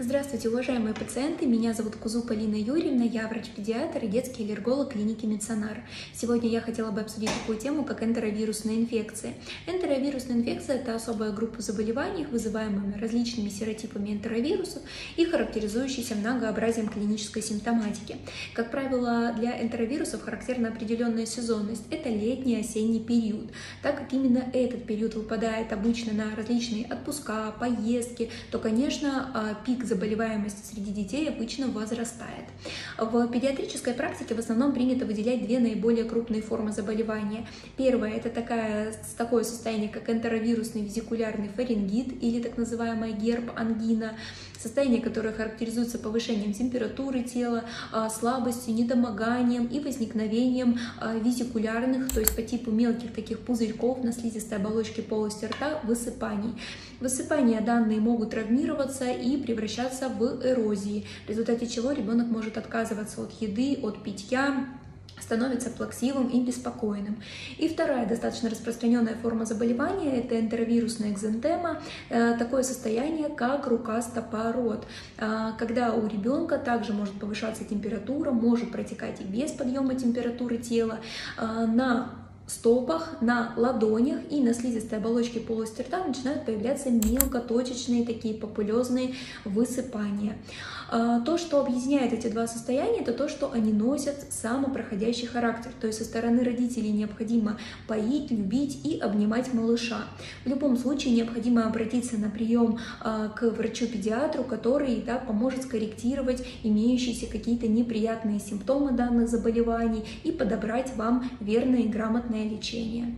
Здравствуйте, уважаемые пациенты! Меня зовут Кузу Полина Юрьевна, я врач-педиатр и детский аллерголог клиники Медсонар. Сегодня я хотела бы обсудить такую тему, как энтеровирусная инфекция. Энтеровирусная инфекция – это особая группа заболеваний, вызываемыми различными серотипами энтеровирусов и характеризующейся многообразием клинической симптоматики. Как правило, для энтеровирусов характерна определенная сезонность – это летний, осенний период. Так как именно этот период выпадает обычно на различные отпуска, поездки, то, конечно, пик заболеваемости среди детей обычно возрастает. В педиатрической практике в основном принято выделять две наиболее крупные формы заболевания. Первое – это такое состояние, как энтеровирусный везикулярный фарингит или так называемая герпангина, состояние, которое характеризуется повышением температуры тела, слабостью, недомоганием и возникновением везикулярных, то есть по типу мелких таких пузырьков на слизистой оболочке полости рта, высыпаний. Высыпания данные могут травмироваться и превращаться в эрозии, в результате чего ребенок может отказываться от еды, от питья, становится плаксивым и беспокойным. И вторая достаточно распространенная форма заболевания – это энтеровирусная экзантема, такое состояние, как рука, стопа, рот, когда у ребенка также может повышаться температура, может протекать и без подъема температуры тела, на стопах, на ладонях и на слизистой оболочке полости рта начинают появляться мелкоточечные такие папулезные высыпания. То, что объединяет эти два состояния, это то, что они носят самопроходящий характер. То есть со стороны родителей необходимо поить, любить и обнимать малыша. В любом случае необходимо обратиться на прием к врачу-педиатру, который поможет скорректировать имеющиеся какие-то неприятные симптомы данных заболеваний и подобрать вам верное и грамотное лечение.